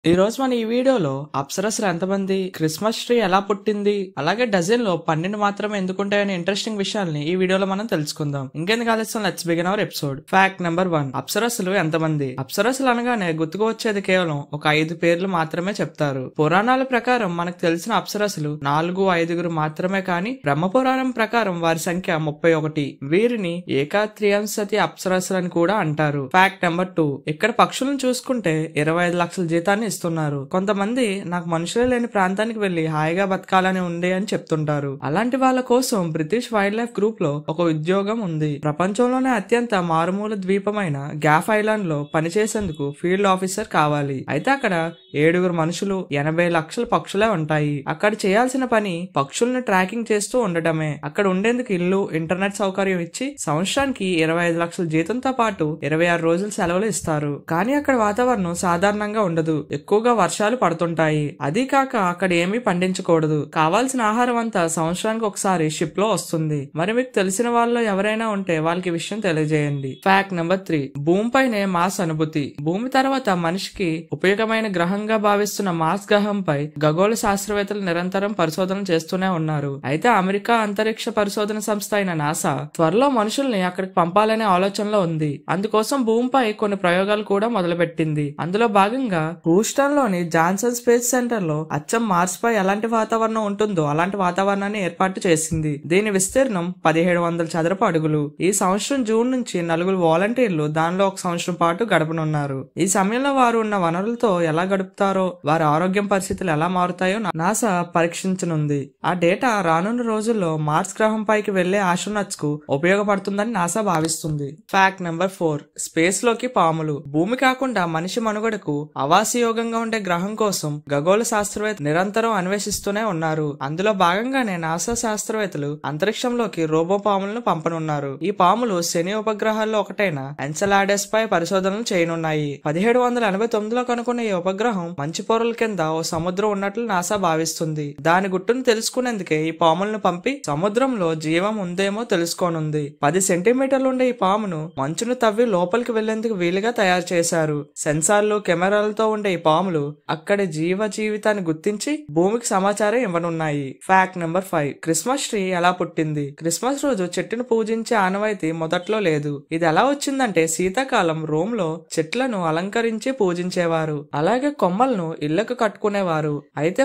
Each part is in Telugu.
ఈ రోజు మన ఈ వీడియోలో అప్సరసలు ఎంతమంది, క్రిస్మస్ ట్రీ ఎలా పుట్టింది, అలాగే డజన్ లో 12 మాత్రమే ఎందుకుంటాయనే ఇంట్రెస్టింగ్ విషయాల్ని ఈ వీడియోలో మనం తెలుసుకుందాం. ఇంకెందుకు ఆలస్యం, let's begin our episode. Fact number 1, అప్సరసలు ఎంతమంది. అప్సరసలు అనగానే గుర్తుకు వచ్చేది కేవలం ఒక 5 పేర్లు మాత్రమే చెప్తారు. పురాణాల ప్రకారం మనకు తెలిసిన అప్సరసలు 4-5 మాత్రమే, కానీ బ్రహ్మపురాణం ప్రకారం వారి సంఖ్య 31. వీరిని ఏకాత్రియాంశతి అప్సరసలు అని కూడా అంటారు. ఫ్యాక్ట్ నెంబర్ 2, ఇక్కడ పక్షులను చూసుకుంటే 25 లక్షల జీతాన్ని ఇస్తున్నారు. కొంతమంది నాకు మనుషులే లేని ప్రాంతానికి వెళ్లి హాయిగా బతకాలని ఉంది అని చెప్తుంటారు. అలాంటి వాళ్ళ కోసం బ్రిటిష్ వైల్డ్ లైఫ్ గ్రూప్ లో ఒక ఉద్యోగం ఉంది. ప్రపంచంలోనే అత్యంత మారుమూల ద్వీపమైన గ్యాఫ్ ఐలాండ్ లో పనిచేసేందుకు ఫీల్డ్ ఆఫీసర్ కావాలి. అయితే అక్కడ 7 మనుషులు, 80 లక్షల పక్షులే ఉంటాయి. అక్కడ చేయాల్సిన పని పక్షులను ట్రాకింగ్ చేస్తూ ఉండటమే. అక్కడ ఉండేందుకు ఇల్లు, ఇంటర్నెట్ సౌకర్యం ఇచ్చి సంవత్సరానికి 25 లక్షల జీతంతో పాటు 26 రోజులు సెలవులు ఇస్తారు. కానీ అక్కడ వాతావరణం సాధారణంగా ఉండదు. ఎక్కువగా వర్షాలు పడుతుంటాయి. అదీ కాక అక్కడ ఏమీ పండించకూడదు. కావాల్సిన ఆహారం అంతా సంవత్సరానికి ఒకసారి షిప్ లో వస్తుంది. మరి మీకు తెలిసిన వాళ్ళు ఎవరైనా ఉంటే వాళ్ళకి విషయం తెలియజేయండి. ఫ్యాక్ట్ నెంబర్ 3, భూమిపైనే మార్స్ అనుభూతి. భూమి తర్వాత మనిషికి ఉపయోగమైన గ్రహంగా భావిస్తున్న మార్స్ గ్రహంపై ఖగోళ శాస్త్రవేత్తలు నిరంతరం పరిశోధన చేస్తూనే ఉన్నారు. అయితే అమెరికా అంతరిక్ష పరిశోధన సంస్థ అయిన నాసా త్వరలో మనుషుల్ని అక్కడికి పంపాలనే ఆలోచనలో ఉంది. అందుకోసం భూమిపై కొన్ని ప్రయోగాలు కూడా మొదలుపెట్టింది. అందులో భాగంగా హ్యూస్టన్ లోని జాన్సన్ స్పేస్ సెంటర్ లో అచ్చం మార్స్ పై ఎలాంటి వాతావరణం ఉంటుందో అలాంటి వాతావరణాన్ని ఏర్పాటు చేసింది. దీని విస్తీర్ణం 1700 చదరపు అడుగులు. ఈ సంవత్సరం జూన్ నుంచి 4 వాలంటీర్లు దానిలో ఒక సంవత్సరం పాటు గడపనున్నారు. ఈ సమయంలో వారు ఉన్న వనరులతో ఎలా గడుపుతారో, వారి ఆరోగ్యం పరిస్థితులు ఎలా మారుతాయో నాసా పరీక్షించనుంది. ఆ డేటా రానున్న రోజుల్లో మార్స్ గ్రహం పైకి వెళ్లే ఆస్ట్రోనట్స్ కు ఉపయోగపడుతుందని నాసా భావిస్తుంది. ఫ్యాక్ట్ నెంబర్ 4, స్పేస్ లోకి పాములు. భూమి కాకుండా మనిషి మనుగడకు అవాసయోగంగా ఉండే గ్రహం కోసం ఖగోళ శాస్త్రవేత్తలు నిరంతరం అన్వేషిస్తూనే ఉన్నారు. అందులో భాగంగానే నాసా శాస్త్రవేత్తలు అంతరిక్షంలోకి రోబో పాములను పంపనున్నారు. ఈ పాములు శని ఉపగ్రహాల్లో ఒకటైన ఎన్సెలాడస్ పై పరిశోధనలు చేయనున్నాయి. 1789లో కనుక్కున్న ఈ ఉపగ్రహం మంచు పొరల కింద ఓ సముద్రం ఉన్నట్లు నాసా భావిస్తుంది. దాని గుట్టును తెలుసుకునేందుకే ఈ పాములను పంపి సముద్రంలో జీవం ఉందేమో తెలుసుకోనుంది. 10 సెంటీమీటర్లు ఉండే ఈ పామును మంచును తవ్వి లోపలికి వెళ్లేందుకు వీలుగా తయారు చేశారు. సెన్సార్లు, కెమెరాలతో ఉండే ఈ పాములు అక్కడి జీవితాన్ని గుర్తించి భూమికి సమాచారం ఇవ్వనున్నాయి. ఫ్యాక్ట్ నెంబర్ 5, క్రిస్మస్ ట్రీ ఎలా పుట్టింది. క్రిస్మస్ రోజు చెట్టును పూజించే ఆనవాయితీ మొదట్లో లేదు. ఇది ఎలా వచ్చిందంటే శీతాకాలం రోమ్ లో చెట్లను అలంకరించి పూజించేవారు. అలాగే కొమ్మలను ఇళ్లకు కట్టుకునేవారు. అయితే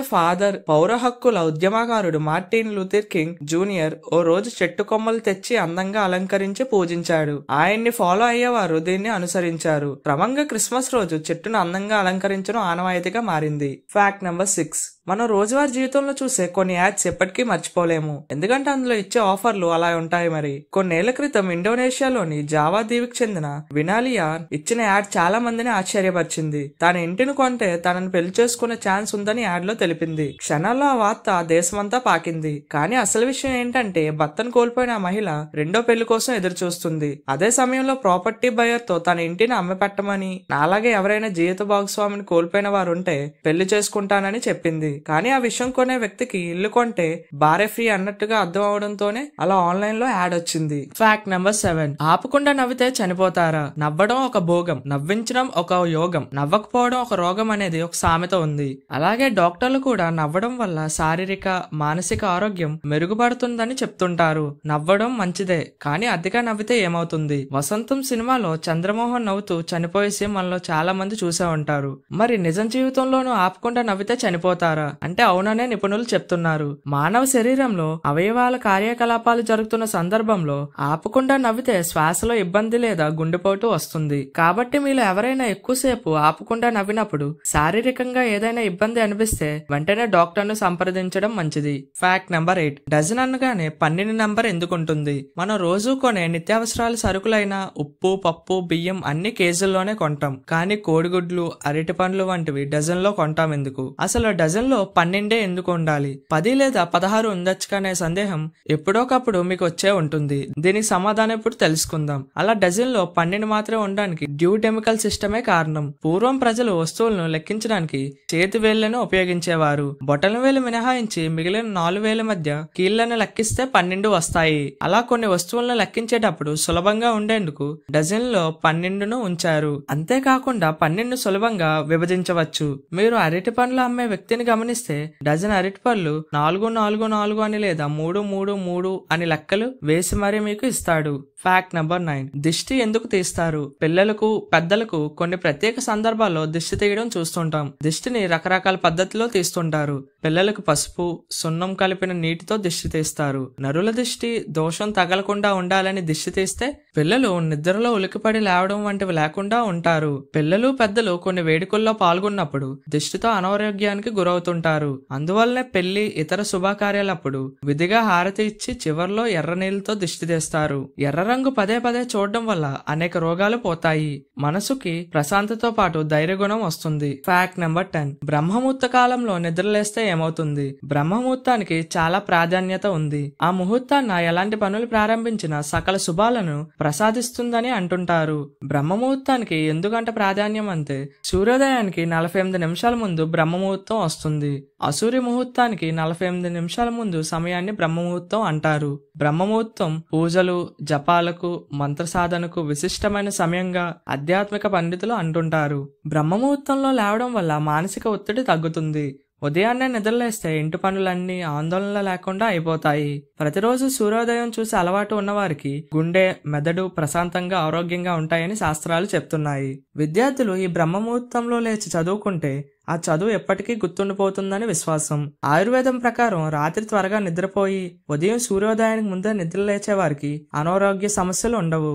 పౌర హక్కుల ఉద్యమకారుడు మార్టిన్ లూథర్ కింగ్ జూనియర్ ఓ రోజు చెట్టు కొమ్మలు తెచ్చి అందంగా అలంకరించి పూజించాడు. ఆయన్ని ఫాలో అయ్యేవారు దీన్ని అనుసరించారు. క్రమంగా క్రిస్మస్ రోజు చెట్టును అందంగా అలంకరించడం ఆనవాయితీగా మారింది. ఫ్యాక్ట్ నెంబర్ 6, మనం రోజువారీ జీవితంలో చూసే కొన్ని యాడ్స్ ఎప్పటికీ మర్చిపోలేము. ఎందుకంటే అందులో ఇచ్చే ఆఫర్లు అలా ఉంటాయి. మరి కొన్నేళ్ల క్రితం ఇండోనేషియాలోని జావా దీవికి చెందిన వినాలియా ఇచ్చిన యాడ్ చాలా మందిని ఆశ్చర్యపరిచింది. తన ఇంటిని కొంటే తనను పెళ్లి చేసుకునే ఛాన్స్ ఉందని యాడ్ లో తెలిపింది. క్షణాల్లో ఆ వార్త దేశమంతా పాకింది. కానీ అసలు విషయం ఏంటంటే భర్తను కోల్పోయిన ఆ మహిళ రెండో పెళ్లి కోసం ఎదురు చూస్తుంది. అదే సమయంలో ప్రాపర్టీ బయర్ తో తన ఇంటిని అమ్మిపెట్టమని, నాలాగే ఎవరైనా జీవిత భాగస్వామిని కోల్పోయిన వారు ఉంటే పెళ్లి చేసుకుంటానని చెప్పింది. కానీ ఆ విషయం కొనే వ్యక్తికి ఇల్లు కొంటే భార్య ఫ్రీ అన్నట్టుగా అర్థం అవడంతోనే అలా ఆన్లైన్ లో యాడ్ వచ్చింది. ఫ్యాక్ట్ నెంబర్ 7, ఆపకుండా నవ్వితే చనిపోతారా. నవ్వడం ఒక భోగం, నవ్వించడం ఒక యోగం, నవ్వకపోవడం ఒక రోగం అనేది ఒక సామెత ఉంది. అలాగే డాక్టర్లు కూడా నవ్వడం వల్ల శారీరక, మానసిక ఆరోగ్యం మెరుగుపడుతుందని చెప్తుంటారు. నవ్వడం మంచిదే, కానీ అతిగా నవ్వితే ఏమవుతుంది. వసంతం సినిమాలో చంద్రమోహన్ నవ్వుతూ చనిపోయే సీన్ మనలో చాలా మంది చూసే ఉంటారు. మరి నిజం జీవితంలోనూ ఆపకుండా నవ్వితే చనిపోతారా అంటే అవుననే నిపుణులు చెప్తున్నారు. మానవ శరీరంలో అవయవాల కార్యకలాపాలు జరుగుతున్న సందర్భంలో ఆపకుండా నవ్వితే శ్వాసలో ఇబ్బంది లేదా గుండెపోటు వస్తుంది. కాబట్టి మీలో ఎవరైనా ఎక్కువసేపు ఆపకుండా నవ్వినప్పుడు శారీరకంగా ఏదైనా ఇబ్బంది అనిపిస్తే వెంటనే డాక్టర్ ను సంప్రదించడం మంచిది. ఫ్యాక్ట్ నెంబర్ 8, డజన్ అనగానే 12 నంబర్ ఎందుకుంటుంది. మనం రోజు కొనే నిత్యావసరాల సరుకులైన ఉప్పు, పప్పు, బియ్యం అన్ని కేజీల్లోనే కొంటాం. కానీ కోడిగుడ్లు, అరటి పండ్లు వంటివి డజన్ లో కొంటాం ఎందుకు. అసలు డజన్ లో డజన్లో 12 ఎందుకు ఉండాలి, 10 లేదా 16 ఉండొచ్చు అనే సందేహం ఎప్పుడోకప్పుడు మీకు వచ్చే ఉంటుంది. దీనికి సమాధానం ఇప్పుడు తెలుసుకుందాం. అలా డజన్లో 12 మాత్రమే ఉండడానికి డ్యూ డెమికల్ సిస్టమే కారణం. పూర్వం ప్రజలు వస్తువులను లెక్కించడానికి చేతి వేళ్లను ఉపయోగించేవారు. బొటన వేలు మినహాయించి మిగిలిన 4 వేల మధ్య కీళ్లను లెక్కిస్తే 12 వస్తాయి. అలా కొన్ని వస్తువులను లెక్కించేటప్పుడు సులభంగా ఉండేందుకు డజన్లో 12ను ఉంచారు. అంతేకాకుండా 12 సులభంగా విభజించవచ్చు. మీరు అరటి పండ్లు అమ్మే వ్యక్తిని గమనిస్తే డజన్ అరటి పళ్ళు 4 4 4 అని లేదా 3 3 3 అని లెక్కలు వేసి మరీ మీకు ఇస్తాడు. Fact number 9. దిష్టి ఎందుకు తీస్తారు? పిల్లలకు, పెద్దలకు కొన్ని ప్రత్యేక సందర్భాల్లో దిష్టి తీయడం చూస్తుంటాం. దిష్టిని రకరకాల పద్ధతిలో తీస్తుంటారు. పిల్లలకు పసుపు, సున్నం కలిపిన నీటితో దిష్టి తీస్తారు. నరుల దిష్టి దోషం తగలకుండా ఉండాలని దిష్టి తీస్తే పిల్లలు నిద్రలో ఉలికిపడి లేవడం వంటివి లేకుండా ఉంటారు. పిల్లలు, పెద్దలు కొన్ని వేడుకల్లో పాల్గొన్నప్పుడు దిష్టితో అనారోగ్యానికి గురవుతుంటారు. అందువల్లనే పెళ్లి, ఇతర శుభకార్యాలప్పుడు విధిగా హారతి ఇచ్చి చివర్లో ఎర్ర నీళ్లతో దిష్టి తీస్తారు. ఎర్ర రంగు పదే పదే చూడడం వల్ల అనేక రోగాలు పోతాయి. మనసుకి ప్రశాంతతో పాటు ధైర్యగుణం వస్తుంది. Fact number 10. బ్రహ్మముహూర్త కాలంలో నిద్రలేస్తే ఏమవుతుంది? బ్రహ్మముహూర్తానికి చాలా ప్రాధాన్యత ఉంది. ఆ ముహూర్తాన్న ఎలాంటి పనులు ప్రారంభించినా సకల శుభాలను ప్రసాదిస్తుందని అంటుంటారు. బ్రహ్మముహూర్తానికి ఎందుకంటే ప్రాధాన్యం అంటే సూర్యోదయానికి 48 నిమిషాల ముందు బ్రహ్మముహూర్తం వస్తుంది. అసూర్య ముహూర్తానికి 48 నిమిషాల ముందు సమయాన్ని బ్రహ్మముహూర్తం అంటారు. బ్రహ్మముహూర్తం పూజలు, జపాలకు, మంత్ర సాధనకు విశిష్టమైన సమయంగా ఆధ్యాత్మిక పండితులు అంటుంటారు. బ్రహ్మముహూర్తంలో లేవడం వల్ల మానసిక ఒత్తిడి తగ్గుతుంది. ఉదయాన్నే నిద్రలేస్తే ఇంటి పనులన్నీ ఆందోళన లేకుండా అయిపోతాయి. ప్రతిరోజు సూర్యోదయం చూసి అలవాటు ఉన్నవారికి గుండె, మెదడు ప్రశాంతంగా, ఆరోగ్యంగా ఉంటాయని శాస్త్రాలు చెప్తున్నాయి. విద్యార్థులు ఈ బ్రహ్మముహూర్తంలో లేచి చదువుకుంటే ఆ చదువు ఎప్పటికీ గుర్తుండిపోతుందని విశ్వాసం. ఆయుర్వేదం ప్రకారం రాత్రి త్వరగా నిద్రపోయి ఉదయం సూర్యోదయానికి ముందే నిద్ర లేచే వారికి అనారోగ్య సమస్యలు ఉండవు.